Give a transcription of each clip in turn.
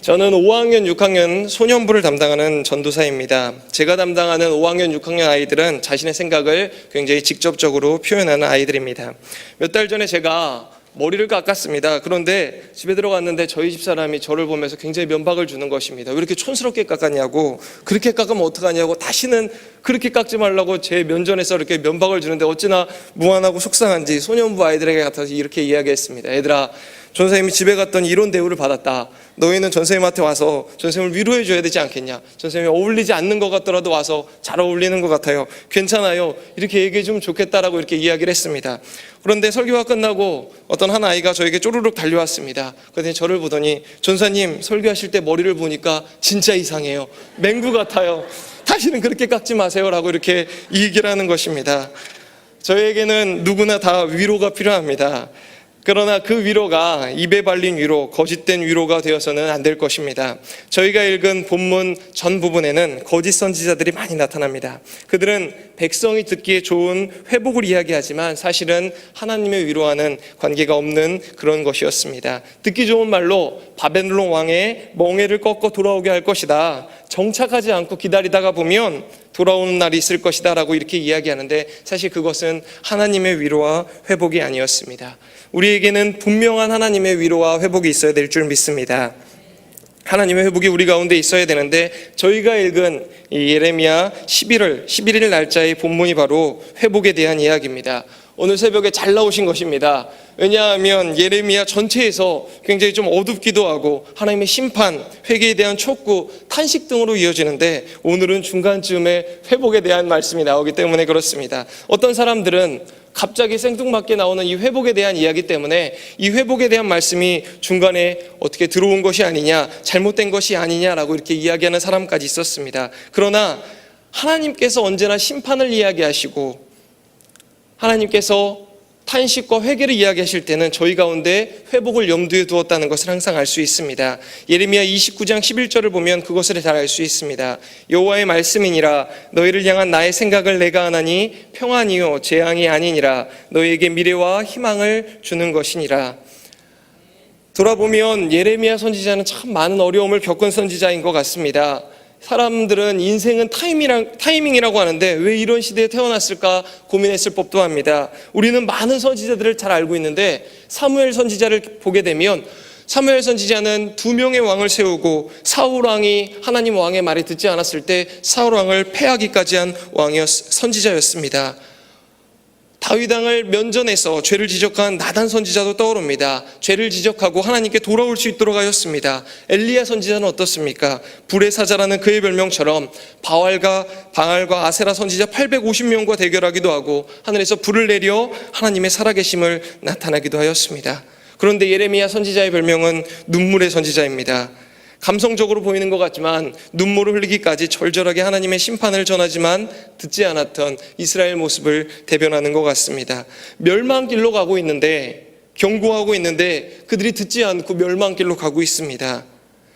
저는 5학년, 6학년 소년부를 담당하는 전도사입니다. 제가 담당하는 5학년, 6학년 아이들은 자신의 생각을 굉장히 직접적으로 표현하는 아이들입니다. 몇 달 전에 제가 머리를 깎았습니다. 그런데 집에 들어갔는데 저희 집 사람이 저를 보면서 굉장히 면박을 주는 것입니다. 왜 이렇게 촌스럽게 깎았냐고, 그렇게 깎으면 어떡하냐고, 다시는 그렇게 깎지 말라고 제 면전에서 이렇게 면박을 주는데 어찌나 무안하고 속상한지 소년부 아이들에게 같아서 이렇게 이야기했습니다. 얘들아, 전선생님이 집에 갔더니 이런 대우를 받았다. 너희는 전선생님한테 와서 전선생님을 위로해 줘야 되지 않겠냐. 전선생님이 어울리지 않는 것 같더라도 와서 잘 어울리는 것 같아요. 괜찮아요. 이렇게 얘기해 주면 좋겠다라고 이렇게 이야기를 했습니다. 그런데 설교가 끝나고 어떤 한 아이가 저에게 쪼르륵 달려왔습니다. 그랬더니 저를 보더니 전사님 설교하실 때 머리를 보니까 진짜 이상해요. 맹구 같아요. 다시는 그렇게 깎지 마세요라고 이렇게 얘기를 하는 것입니다. 저에게는 누구나 다 위로가 필요합니다. 그러나 그 위로가 입에 발린 위로, 거짓된 위로가 되어서는 안 될 것입니다. 저희가 읽은 본문 전 부분에는 거짓 선지자들이 많이 나타납니다. 그들은 백성이 듣기에 좋은 회복을 이야기하지만 사실은 하나님의 위로와는 관계가 없는 그런 것이었습니다. 듣기 좋은 말로 바벨론 왕의 멍에를 꺾어 돌아오게 할 것이다. 정착하지 않고 기다리다가 보면 돌아오는 날이 있을 것이다 라고 이렇게 이야기하는데 사실 그것은 하나님의 위로와 회복이 아니었습니다. 우리에게는 분명한 하나님의 위로와 회복이 있어야 될 줄 믿습니다. 하나님의 회복이 우리 가운데 있어야 되는데 저희가 읽은 이 예레미야 11일 날짜의 본문이 바로 회복에 대한 이야기입니다. 오늘 새벽에 잘 나오신 것입니다. 왜냐하면 예레미야 전체에서 굉장히 좀 어둡기도 하고 하나님의 심판, 회개에 대한 촉구, 탄식 등으로 이어지는데 오늘은 중간쯤에 회복에 대한 말씀이 나오기 때문에 그렇습니다. 어떤 사람들은 갑자기 생뚱맞게 나오는 이 회복에 대한 이야기 때문에 이 회복에 대한 말씀이 중간에 어떻게 들어온 것이 아니냐, 잘못된 것이 아니냐라고 이렇게 이야기하는 사람까지 있었습니다. 그러나 하나님께서 언제나 심판을 이야기하시고 하나님께서 탄식과 회개를 이야기하실 때는 저희 가운데 회복을 염두에 두었다는 것을 항상 알 수 있습니다. 예레미야 29장 11절을 보면 그것을 잘 알 수 있습니다. 여호와의 말씀이니라 너희를 향한 나의 생각을 내가 하나니 평안이요 재앙이 아니니라 너희에게 미래와 희망을 주는 것이니라. 돌아보면 예레미야 선지자는 참 많은 어려움을 겪은 선지자인 것 같습니다. 사람들은 인생은 타이밍이라고 하는데 왜 이런 시대에 태어났을까 고민했을 법도 합니다. 우리는 많은 선지자들을 잘 알고 있는데 사무엘 선지자를 보게 되면 사무엘 선지자는 2명의 왕을 세우고 사울 왕이 하나님 왕의 말을 듣지 않았을 때 사울 왕을 패하기까지 한 선지자였습니다. 다윗 왕을 면전에서 죄를 지적한 나단 선지자도 떠오릅니다. 죄를 지적하고 하나님께 돌아올 수 있도록 하였습니다. 엘리야 선지자는 어떻습니까? 불의 사자라는 그의 별명처럼 바알과 아세라 선지자 850명과 대결하기도 하고 하늘에서 불을 내려 하나님의 살아계심을 나타나기도 하였습니다. 그런데 예레미야 선지자의 별명은 눈물의 선지자입니다. 감성적으로 보이는 것 같지만 눈물을 흘리기까지 절절하게 하나님의 심판을 전하지만 듣지 않았던 이스라엘 모습을 대변하는 것 같습니다. 멸망길로 가고 있는데, 경고하고 있는데 그들이 듣지 않고 멸망길로 가고 있습니다.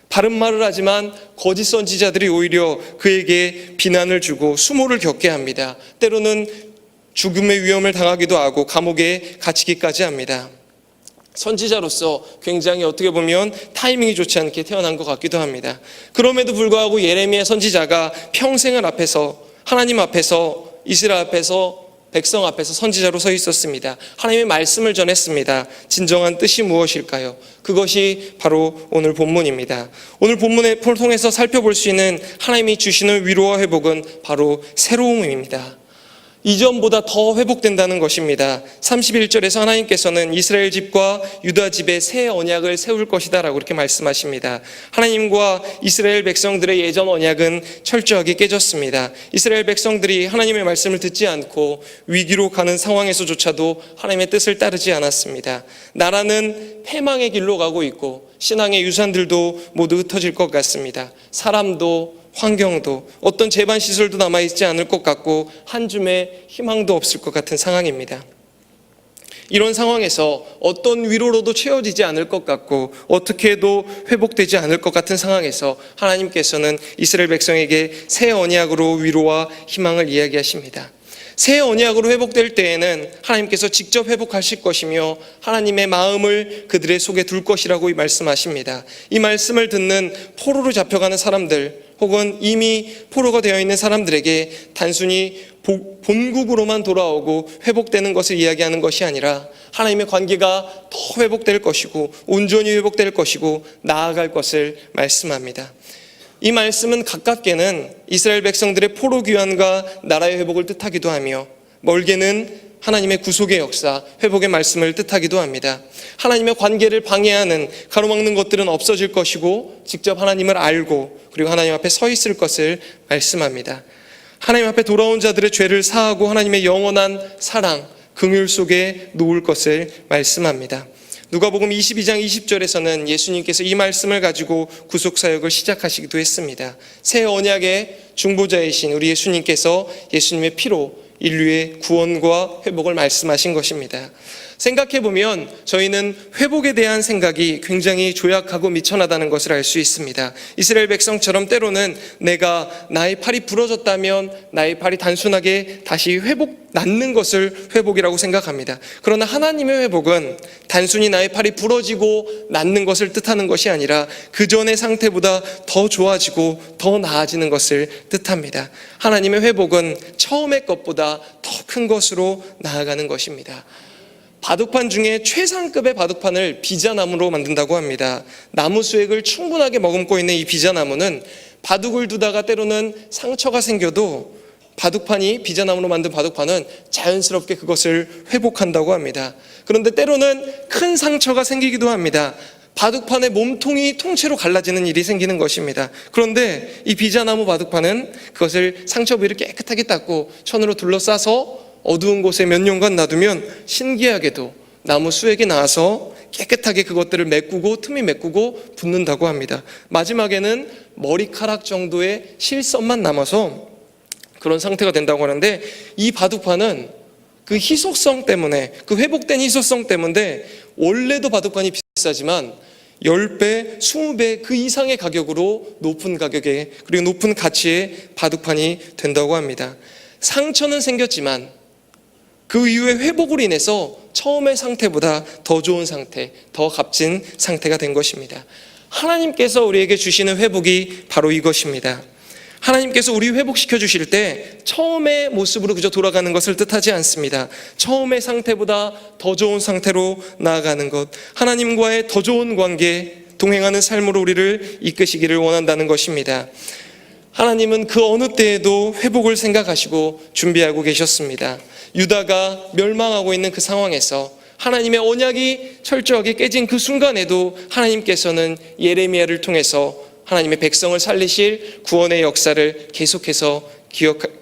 바른 말을 하지만 거짓 선지자들이 오히려 그에게 비난을 주고 수모를 겪게 합니다. 때로는 죽음의 위험을 당하기도 하고 감옥에 갇히기까지 합니다. 선지자로서 굉장히 어떻게 보면 타이밍이 좋지 않게 태어난 것 같기도 합니다. 그럼에도 불구하고 예레미야 선지자가 평생을 앞에서 하나님 앞에서 이스라엘 앞에서 백성 앞에서 선지자로 서 있었습니다. 하나님의 말씀을 전했습니다. 진정한 뜻이 무엇일까요? 그것이 바로 오늘 본문입니다. 오늘 본문을 통해서 살펴볼 수 있는 하나님이 주시는 위로와 회복은 바로 새로움입니다. 이전보다 더 회복된다는 것입니다. 31절에서 하나님께서는 이스라엘 집과 유다 집에 새 언약을 세울 것이다 라고 이렇게 말씀하십니다. 하나님과 이스라엘 백성들의 예전 언약은 철저하게 깨졌습니다. 이스라엘 백성들이 하나님의 말씀을 듣지 않고 위기로 가는 상황에서조차도 하나님의 뜻을 따르지 않았습니다. 나라는 패망의 길로 가고 있고 신앙의 유산들도 모두 흩어질 것 같습니다. 사람도 환경도 어떤 제반 시설도 남아있지 않을 것 같고 한 줌의 희망도 없을 것 같은 상황입니다. 이런 상황에서 어떤 위로로도 채워지지 않을 것 같고 어떻게 해도 회복되지 않을 것 같은 상황에서 하나님께서는 이스라엘 백성에게 새 언약으로 위로와 희망을 이야기하십니다. 새 언약으로 회복될 때에는 하나님께서 직접 회복하실 것이며 하나님의 마음을 그들의 속에 둘 것이라고 말씀하십니다. 이 말씀을 듣는 포로로 잡혀가는 사람들 혹은 이미 포로가 되어 있는 사람들에게 단순히 본국으로만 돌아오고 회복되는 것을 이야기하는 것이 아니라 하나님의 관계가 더 회복될 것이고 온전히 회복될 것이고 나아갈 것을 말씀합니다. 이 말씀은 가깝게는 이스라엘 백성들의 포로 귀환과 나라의 회복을 뜻하기도 하며 멀게는 하나님의 구속의 역사, 회복의 말씀을 뜻하기도 합니다. 하나님의 관계를 방해하는 가로막는 것들은 없어질 것이고 직접 하나님을 알고 그리고 하나님 앞에 서 있을 것을 말씀합니다. 하나님 앞에 돌아온 자들의 죄를 사하고 하나님의 영원한 사랑, 긍휼 속에 놓을 것을 말씀합니다. 누가복음 22장 20절에서는 예수님께서 이 말씀을 가지고 구속사역을 시작하시기도 했습니다. 새 언약의 중보자이신 우리 예수님께서 예수님의 피로 인류의 구원과 회복을 말씀하신 것입니다. 생각해보면 저희는 회복에 대한 생각이 굉장히 조약하고 미천하다는 것을 알 수 있습니다. 이스라엘 백성처럼 때로는 내가 나의 팔이 부러졌다면 나의 팔이 단순하게 다시 낫는 것을 회복이라고 생각합니다. 그러나 하나님의 회복은 단순히 나의 팔이 부러지고 낫는 것을 뜻하는 것이 아니라 그 전의 상태보다 더 좋아지고 더 나아지는 것을 뜻합니다. 하나님의 회복은 처음의 것보다 더 큰 것으로 나아가는 것입니다. 바둑판 중에 최상급의 바둑판을 비자나무로 만든다고 합니다. 나무 수액을 충분하게 머금고 있는 이 비자나무는 바둑을 두다가 때로는 상처가 생겨도 비자나무로 만든 바둑판은 자연스럽게 그것을 회복한다고 합니다. 그런데 때로는 큰 상처가 생기기도 합니다. 바둑판의 몸통이 통째로 갈라지는 일이 생기는 것입니다. 그런데 이 비자나무 바둑판은 그것을 상처 부위를 깨끗하게 닦고 천으로 둘러싸서 어두운 곳에 몇 년간 놔두면 신기하게도 나무 수액이 나와서 깨끗하게 그것들을 틈이 메꾸고 붙는다고 합니다. 마지막에는 머리카락 정도의 실선만 남아서 그런 상태가 된다고 하는데 이 바둑판은 그 희소성 때문에 그 회복된 희소성 때문에 원래도 바둑판이 비싸지만 10배, 20배 그 이상의 가격으로 높은 가격에 그리고 높은 가치의 바둑판이 된다고 합니다. 상처는 생겼지만 그 이후에 회복으로 인해서 처음의 상태보다 더 좋은 상태, 더 값진 상태가 된 것입니다. 하나님께서 우리에게 주시는 회복이 바로 이것입니다. 하나님께서 우리 회복시켜 주실 때 처음의 모습으로 그저 돌아가는 것을 뜻하지 않습니다. 처음의 상태보다 더 좋은 상태로 나아가는 것, 하나님과의 더 좋은 관계, 동행하는 삶으로 우리를 이끄시기를 원한다는 것입니다. 하나님은 그 어느 때에도 회복을 생각하시고 준비하고 계셨습니다. 유다가 멸망하고 있는 그 상황에서 하나님의 언약이 철저하게 깨진 그 순간에도 하나님께서는 예레미야를 통해서 하나님의 백성을 살리실 구원의 역사를 계속해서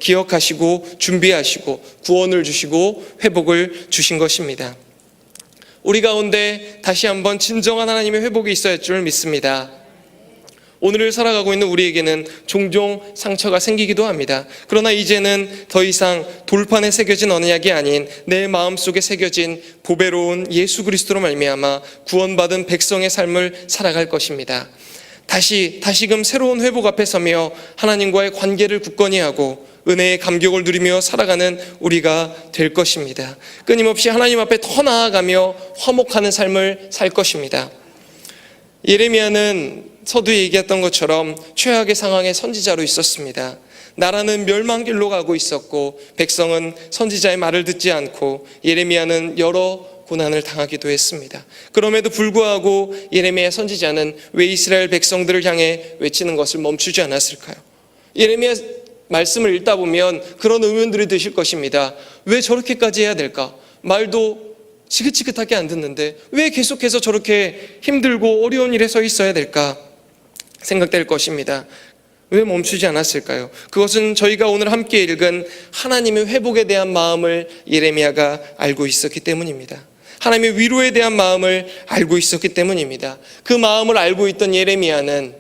기억하시고 준비하시고 구원을 주시고 회복을 주신 것입니다. 우리 가운데 다시 한번 진정한 하나님의 회복이 있어야 할 줄 믿습니다. 오늘을 살아가고 있는 우리에게는 종종 상처가 생기기도 합니다. 그러나 이제는 더 이상 돌판에 새겨진 언약이 아닌 내 마음속에 새겨진 보배로운 예수 그리스도로 말미암아 구원받은 백성의 삶을 살아갈 것입니다. 다시금 새로운 회복 앞에 서며 하나님과의 관계를 굳건히 하고 은혜의 감격을 누리며 살아가는 우리가 될 것입니다. 끊임없이 하나님 앞에 더 나아가며 화목하는 삶을 살 것입니다. 예레미야는 서두에 얘기했던 것처럼 최악의 상황의 선지자로 있었습니다. 나라는 멸망길로 가고 있었고 백성은 선지자의 말을 듣지 않고 예레미야는 여러 고난을 당하기도 했습니다. 그럼에도 불구하고 예레미야 선지자는 왜 이스라엘 백성들을 향해 외치는 것을 멈추지 않았을까요? 예레미야 말씀을 읽다 보면 그런 의문들이 드실 것입니다. 왜 저렇게까지 해야 될까? 말도 지긋지긋하게 안 듣는데 왜 계속해서 저렇게 힘들고 어려운 일에 서 있어야 될까 생각될 것입니다. 왜 멈추지 않았을까요? 그것은 저희가 오늘 함께 읽은 하나님의 회복에 대한 마음을 예레미야가 알고 있었기 때문입니다. 하나님의 위로에 대한 마음을 알고 있었기 때문입니다. 그 마음을 알고 있던 예레미야는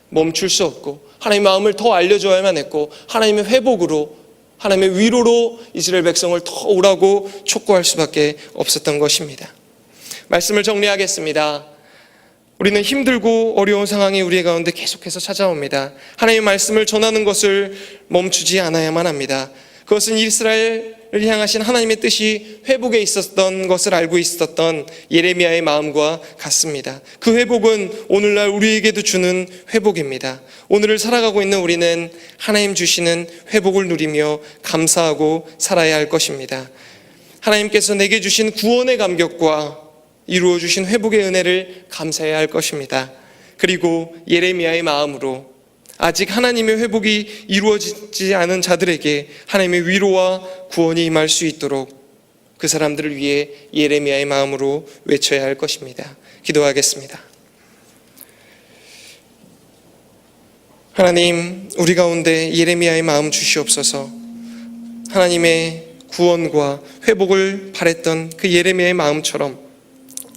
멈출 수 없고 하나님의 마음을 더 알려줘야만 했고 하나님의 회복으로 하나님의 위로로 이스라엘 백성을 더 오라고 촉구할 수밖에 없었던 것입니다. 말씀을 정리하겠습니다. 우리는 힘들고 어려운 상황이 우리 가운데 계속해서 찾아옵니다. 하나님의 말씀을 전하는 것을 멈추지 않아야만 합니다. 그것은 이스라엘을 향하신 하나님의 뜻이 회복에 있었던 것을 알고 있었던 예레미야의 마음과 같습니다. 그 회복은 오늘날 우리에게도 주는 회복입니다. 오늘을 살아가고 있는 우리는 하나님 주시는 회복을 누리며 감사하고 살아야 할 것입니다. 하나님께서 내게 주신 구원의 감격과 이루어 주신 회복의 은혜를 감사해야 할 것입니다. 그리고 예레미야의 마음으로 아직 하나님의 회복이 이루어지지 않은 자들에게 하나님의 위로와 구원이 임할 수 있도록 그 사람들을 위해 예레미야의 마음으로 외쳐야 할 것입니다. 기도하겠습니다. 하나님, 우리 가운데 예레미야의 마음 주시옵소서. 하나님의 구원과 회복을 바랬던 그 예레미야의 마음처럼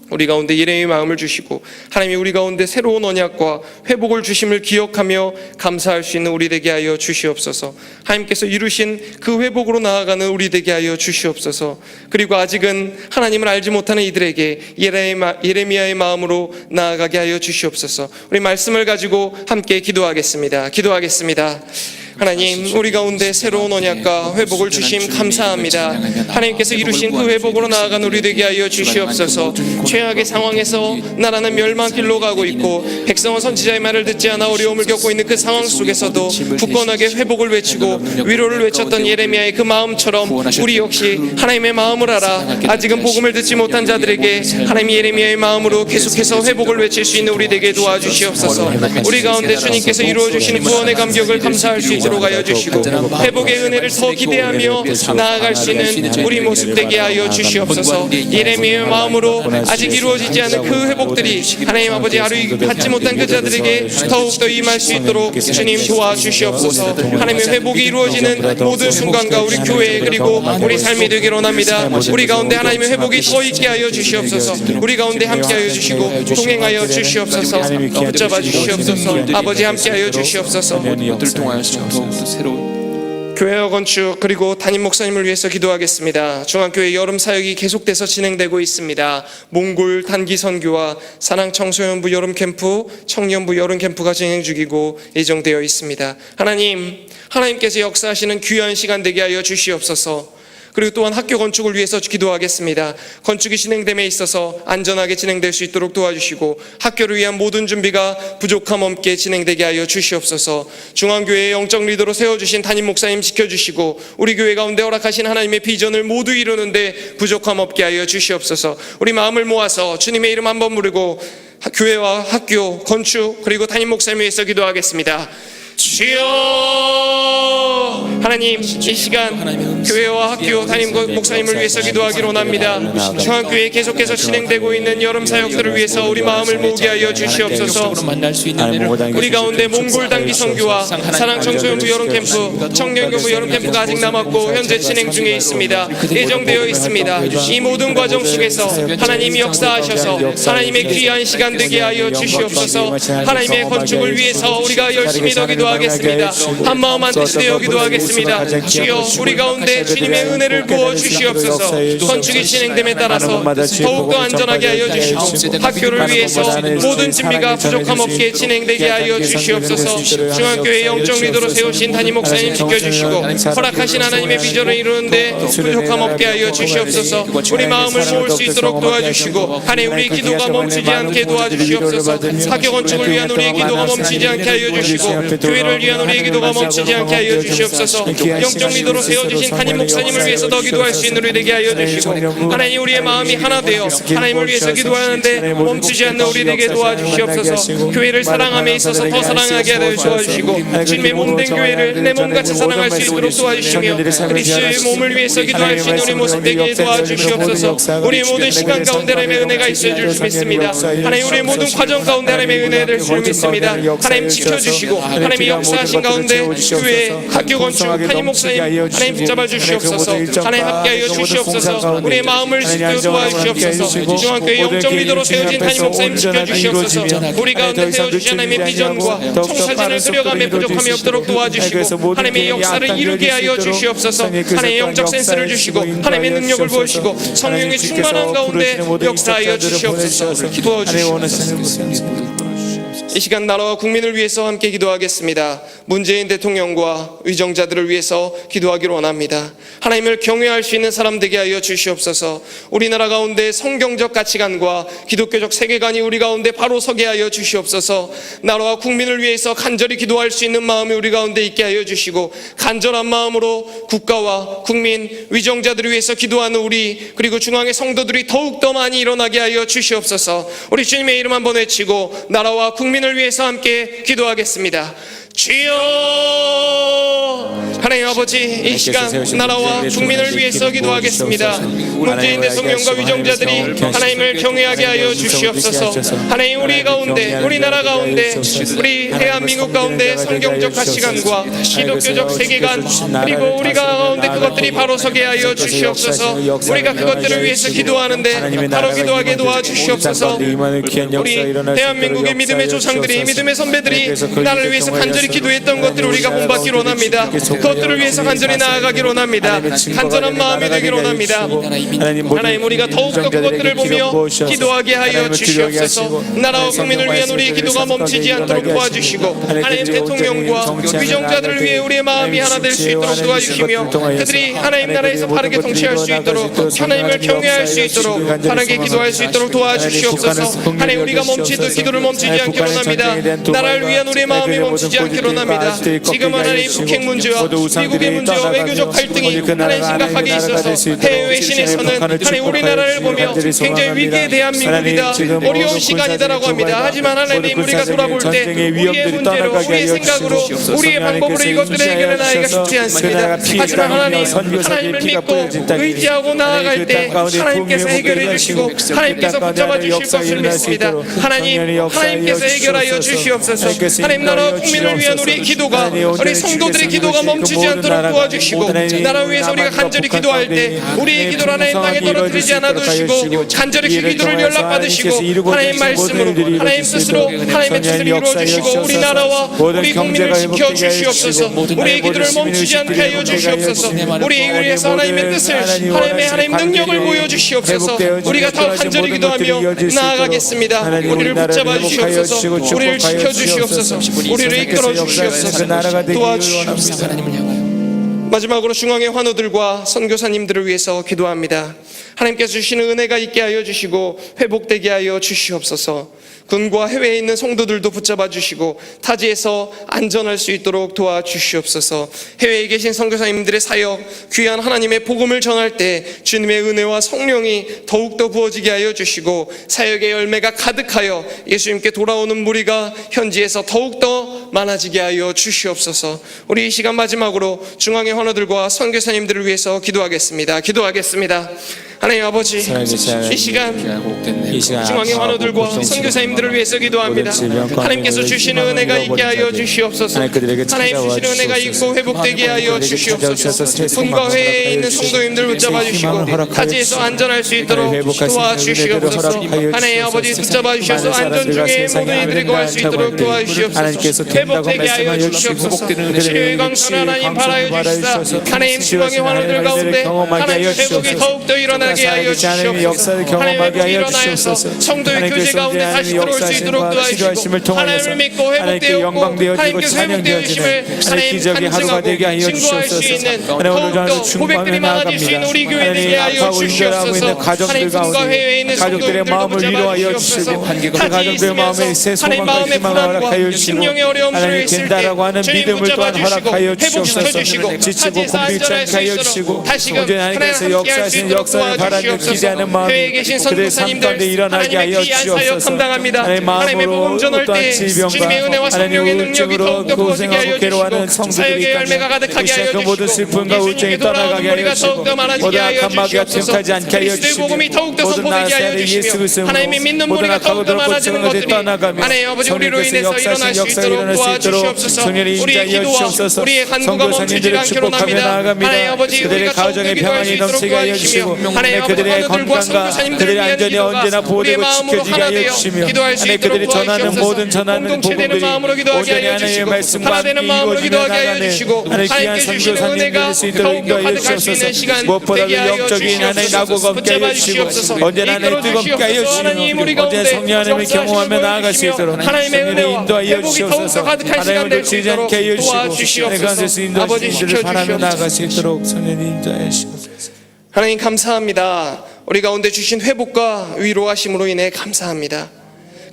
우리 가운데 예레미야의 마음을 주시고 하나님이 우리 가운데 새로운 언약과 회복을 주심을 기억하며 감사할 수 있는 우리 되게 하여 주시옵소서. 하나님께서 이루신 그 회복으로 나아가는 우리 되게 하여 주시옵소서. 그리고 아직은 하나님을 알지 못하는 이들에게 예레미야의 마음으로 나아가게 하여 주시옵소서. 우리 말씀을 가지고 함께 기도하겠습니다. 하나님, 우리 가운데 새로운 언약과 회복을 주심 감사합니다. 하나님께서 이루신 그 회복으로 나아간 우리 되게 하여 주시옵소서. 최악의 상황에서 나라는 멸망길로 가고 있고 백성은 선지자의 말을 듣지 않아 어려움을 겪고 있는 그 상황 속에서도 굳건하게 회복을 외치고 위로를 외쳤던 예레미야의 그 마음처럼 우리 역시 하나님의 마음을 알아 아직은 복음을 듣지 못한 자들에게 하나님이 예레미야의 마음으로 계속해서 회복을 외칠 수 있는 우리 되게 도와주시옵소서. 우리 가운데 주님께서 이루어주시는 구원의 감격을 감사할 수 있도록 하여 주시고 회복의 은혜를 더 기대하며 나아갈 수 있는 우리 모습 되게 하여 주시옵소서. 예레미야의 마음으로 아직 이루어지지 않은 그 회복들이 하나님 아버지 받지 못한 그 자들에게 더욱더 임할 수 있도록 주님 도와주시옵소서. 하나님의 회복이 이루어지는 모든 순간과 우리 교회 그리고 우리 삶이 되기를 원합니다. 우리 가운데 하나님의 회복이 더 있게 하여 주시옵소서. 우리 가운데 함께 하여 주시고 동행하여 주시옵소서. 붙잡아 주시옵소서. 아버지 함께 하여 주시옵소서. 것들을 통하여서 더욱더 새로운 교회와 건축 그리고 담임 목사님을 위해서 기도하겠습니다. 중앙교회 여름 사역이 계속돼서 진행되고 있습니다. 몽골 단기 선교와 사랑 청소년부 여름 캠프, 청년부 여름 캠프가 진행 중이고 예정되어 있습니다. 하나님께서 역사하시는 귀한 시간 되게 하여 주시옵소서. 그리고 또한 학교 건축을 위해서 기도하겠습니다. 건축이 진행됨에 있어서 안전하게 진행될 수 있도록 도와주시고 학교를 위한 모든 준비가 부족함 없게 진행되게 하여 주시옵소서. 중앙교회의 영적 리더로 세워주신 담임 목사님 지켜주시고 우리 교회 가운데 허락하신 하나님의 비전을 모두 이루는데 부족함 없게 하여 주시옵소서. 우리 마음을 모아서 주님의 이름 한번 부르고 교회와 학교, 건축 그리고 담임 목사님 위해서 기도하겠습니다. 주여, 하나님 이 시간 교회와 학교 담임 목사님을 위해서 기도하기로 원합니다. 중앙교회에 계속해서 진행되고 있는 여름 사역들을 위해서 우리 마음을 모으게 하여 주시옵소서. 우리 가운데 몽골 단기 선교와 사랑 청소년부 여름 캠프, 청년교부 여름 캠프가 아직 남았고 현재 진행 중에 있습니다. 예정되어 있습니다. 이 모든 과정 속에서 하나님이 역사하셔서 하나님의 귀한 시간 되게 하여 주시옵소서. 하나님의 건축을 위해서 우리가 열심히 더 기도하겠습니다. 한마음 한뜻이 되어 기도하겠습니다. 주여, 우리 가운데 주님의 은혜를 부어 주시옵소서. 건축이 진행됨에 따라서 더욱더 안전하게 하여 주시고 학교를 위해서 모든 준비가 부족함 없게 진행되게 하여 주시옵소서. 중앙교회 영적 리더로 세우신 담임 목사님 지켜주시고 허락하신 하나님의 비전을 이루는데 부족함 없게 하여 주시옵소서. 우리 마음을 모을 수 있도록 도와주시고 하나님 우리 기도가 멈추지 않게 도와주시옵소서. 학교 건축을 위한 우리의 기도가 멈추지 않게 하여 주시고 교회를 위한 우리의 기도가 멈추지 않게 하여 주시옵소서. 영적 리더로 세워주신 담임 목사님을 위해서 더 기도할 수 있는 우리 되게 하여 주시고 하나님 우리의 마음이 하나 되어 하나님을 위해서 기도하는데 멈추지 않는 우리 되게 도와주시옵소서. 교회를 사랑함에 있어서 더 사랑하게 하여 도와주시고 주님의 몸된 교회를 내 몸같이 사랑할 수 있도록 도와주시며 그리스도의 몸을 위해서 기도할 수 있는 우리 모습 되게 도와주시옵소서. 우리의 모든 시간 가운데 하나님의 은혜가 있어야 줄 수 믿습니다. 하나님 우리의 모든 과정 가운데 하나님의 은혜를 줄 믿습니다. 하나님 지켜주시고 하나님의 역사하신 가운데 교회, 학교 건축, 담임 목사님 하나님 붙잡아 주시옵소서. 하나님 함께하여 주시옵소서. 우리의 마음을 도와주시옵소서. 중앙교회 영적 리더로 세워진 담임 목사님 지켜주시옵소서. 우리 가운데 세워주신 하나님의 비전과 청사진을 그려가며 부족함이 없도록 도와주시고 하나님의 역사를 이루게 하여 주시옵소서. 하나님의 영적 센스를 주시고 하나님의 능력을 부으시고 성령의 충만한 가운데 역사하여 주시옵소서. 도와주시옵소서. 이 시간 나라와 국민을 위해서 함께 기도하겠습니다. 문재인 대통령과 위정자들을 위해서 기도하기를 원합니다. 하나님을 경외할 수 있는 사람 되게 하여 주시옵소서. 우리나라 가운데 성경적 가치관과 기독교적 세계관이 우리 가운데 바로 서게 하여 주시옵소서. 나라와 국민을 위해서 간절히 기도할 수 있는 마음이 우리 가운데 있게 하여 주시고, 간절한 마음으로 국가와 국민, 위정자들을 위해서 기도하는 우리, 그리고 중앙의 성도들이 더욱더 많이 일어나게 하여 주시옵소서. 우리 주님의 이름 한번 외치고 나라와 국민을 위해서 함께 기도하겠습니다. 주여, 하나님 아버지, 이 시간 나라와 국민을 위해서 기도하겠습니다. 문재인 대통령과 위정자들이 하나님을 경외하게 하여 주시옵소서. 하나님, 우리 가운데, 우리나라 가운데, 우리 대한민국 가운데 성경적 가치관과 기독교적 세계관, 그리고 우리가 가운데 그것들이 바로 서게 하여 주시옵소서. 우리가 그것들을 위해서 기도하는데 바로 기도하게 도와주시옵소서. 우리 대한민국의 믿음의 조상들이, 믿음의 선배들이 나를 위해서 간절히 기도했던 것들을 우리가 본받기로 원합니다. 그것들을 위해서 간절히 나아가기로 원합니다. 간절한 마음이 되기로 원합니다. 하나님, 우리가 더욱더 그것들을 보며 기도하게 하여 주시옵소서. 나라와 국민을 위한 우리의 기도가 멈추지 않도록 도와주시고, 하나님, 대통령과 위정자들을 위해 우리의 마음이 하나 될 수 있도록 도와주시며, 그들이 하나님 나라에서 바르게 통치할 수 있도록, 하나님을 경외할 수 있도록, 바르게 기도할 수 있도록 도와주시옵소서. 하나님, 우리가 기도를 멈추지 않기로 원합니다. 나라를 위한 우리의 마음이 멈추지 않기로 원합니다. 지금 하나님 북핵 문제와 미국의 문제와 외교적 갈등이 하나님 심각하게 있어서 해외 외신에서는 하나님 우리나라를 보며 굉장히 위기에 대한민국이다, 어려운 시간이다라고 합니다. 하지만 하나님, 우리가 돌아볼 때 우리의 문제로, 우리의 생각으로, 우리의 방법으로 이것들을 해결해 나가기가 쉽지 않습니다. 하지만 하나님을 믿고 의지하고 나아갈 때 하나님께서 해결해 주시고 하나님께서 붙잡아 주실 것을 믿습니다. 하나님께서 해결하여 주시옵소서. 하나님, 나라와 국민을 위한 우리의 기도가, 우리 성도들의 기도가 멈추지 않도록 도와주시고, 나라 위해서 우리가 간절히 기도할 때 우리의 기도를 하나님 땅에 떨어뜨리지 않아 두시고, 간절히 그 기도를 연락받으시고 하나님 말씀으로, 하나님 뜻으로 하나님의 뜻을 이루어주시고, 우리나라와 우리 국민을 지켜주시옵소서. 우리의 기도를 멈추지 않게 하여 주시옵소서. 우리에 위해서 하나님의 뜻을, 하나님 능력을 보여주시옵소서. 우리가 더 간절히 기도하며 나아가겠습니다. 우리를 붙잡아 주시옵소서. 우리를 지켜주시옵소서. 우리를 이끌어 주시옵소서. 도와주시옵소서. 마지막으로 중앙의 환우들과 선교사님들을 위해서 기도합니다. 하나님께서 주시는 은혜가 있게 하여 주시고 회복되게 하여 주시옵소서. 군과 해외에 있는 성도들도 붙잡아 주시고 타지에서 안전할 수 있도록 도와주시옵소서. 해외에 계신 선교사님들의 사역, 귀한 하나님의 복음을 전할 때 주님의 은혜와 성령이 더욱더 부어지게 하여 주시고, 사역의 열매가 가득하여 예수님께 돌아오는 무리가 현지에서 더욱더 많아지게 하여 주시옵소서. 우리 이 시간 마지막으로 중앙의 환우들과 선교사님들을 위해서 기도하겠습니다. 하나님 아버지, 이 시간 중앙의 환우들과 선교사님들을 위해서 기도합니다. 하나님께서 주시는 은혜가 있게 하여 주시옵소서. 하나님 주시는 은혜가 있고 회복되게 하여 주시옵소서. 군과 회에 있는 성도님들 붙잡아 주시고 타지에서 안전할 수 있도록 도와주시옵소서. 하나님 아버지, 붙잡아 주셔서 안전 중에 모든 이들이 거할 수 있도록 도와주시옵소서. 회복되게 하여 주시옵소서. 치료의 강선 하나님 바라여 주시사 하나님 중앙의 환우들 가운데 하나님 회복이 더욱더 일어나게 하여 주시옵소서. 하나님 일어나셔서 성도의 교제 가운데 다시 들어올 수 있도록 도와주시고, 하나님을 믿고 회복되었고 하나님께서 회복되어 주심을 하나님 간증하고 증거할 수 있는 더욱더 고백들이 많아질 수 있는 우리 교회 되게 하여 주시옵소서. 하나님 군과 해외에 있는 성도들도 붙잡아 주시옵소서. 타지에 있으면서 하나님 마음의 불안과 심령의 어려움들을 있을 때 주님 붙잡아 주시고 회복시켜 주시고 타지에서 안전할 수 있도록 다시금 하나님 함께할 수 있도록 도와주시옵소서. 해외에 계신 선교사님들 하나님의 귀한 사역 감당합니다. 하나님의 복음 전할 때 주님의 은혜와 성령의 능력이 더욱더 부어지게 하여 주시고 사역의 열매가 가득하게 하여 주시고 예수님께 돌아오는 우리가 더욱더 많아지게 하여 주시옵소서. 그리스도의 복음이 더욱더 선포되게 하여 주시며 하나님의 믿는 무리가 더욱더 많아지는 것들이 하나님 아버지 우리로 인해서 일어날 수 있도록 도와주시옵소서. 우리의 기도와 우리의 간구가 멈추지 않기로 합니다. 하나님 아버지, 우리가 더욱더 기도할 수 있도록 도와주시며 하나님 하나님 아버지 그들의 환우들과 건강과 선교사님들을 그들의 위한 안전이 기도가 언제나 우리의 보호되고 마음으로 지켜지게 하나 하여 되어 주시며 기도할 수 하나님 있도록 그들이 전하는 모든 도와주시옵소서. 전하는 공동체되는 복음들이 마음으로 기도하게 온전히 하여 하나님의 주시고 말씀과 하나 함께 되는 마음으로 이루어지며 기도하게 하여 나가는 주시고 하나님 귀한 하나님께 주시는 선교사님들 은혜가 될수 있도록 더욱 인도하여 가득할 수 있는 주옵소서. 시간 무엇보다도 되게 하여 영적인 하나님 낙오가 없게 붙잡아 하여 주시고 주시옵소서. 언제나 하나님 이끌어 뜨겁게 하여 주시옵소서. 하나님 우리 주시고 언제나 가운데 성령 하나님을 경험하며 나아갈 수 있도록 하나님의 성령의 은혜와 인도하여 회복이 더욱더 주옵소서. 가득한 시간 하나님을 될 수 놓치지 있도록 않게 하여 주시고 도와주시옵소서. 내 가운데서 인도하시는 아버지 이들을 바라며 나아갈 수 시켜주시옵소서. 있도록 성령님 인도하여 주옵소서. 하나님 감사합니다. 우리 가운데 주신 회복과 위로하심으로 인해 감사합니다.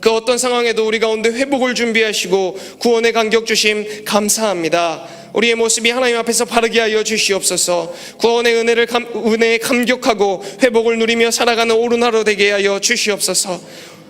그 어떤 상황에도 우리 가운데 회복을 준비하시고 구원의 간격 주심 감사합니다. 우리의 모습이 하나님 앞에서 바르게 하여 주시옵소서. 구원의 은혜에 감격하고 회복을 누리며 살아가는 옳은 하루 되게 하여 주시옵소서.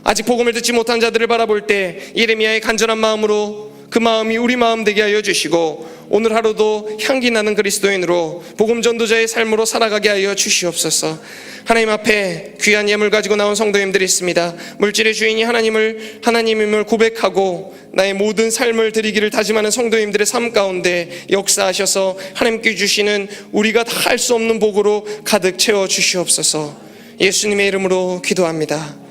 아직 복음을 듣지 못한 자들을 바라볼 때 예레미야의 간절한 마음으로 그 마음이 우리 마음 되게 하여 주시고 오늘 하루도 향기 나는 그리스도인으로 복음 전도자의 삶으로 살아가게 하여 주시옵소서. 하나님 앞에 귀한 예물 가지고 나온 성도님들이 있습니다. 물질의 주인이 하나님임을 고백하고 나의 모든 삶을 드리기를 다짐하는 성도님들의 삶 가운데 역사하셔서 하나님께 주시는 우리가 다 할 수 없는 복으로 가득 채워 주시옵소서. 예수님의 이름으로 기도합니다.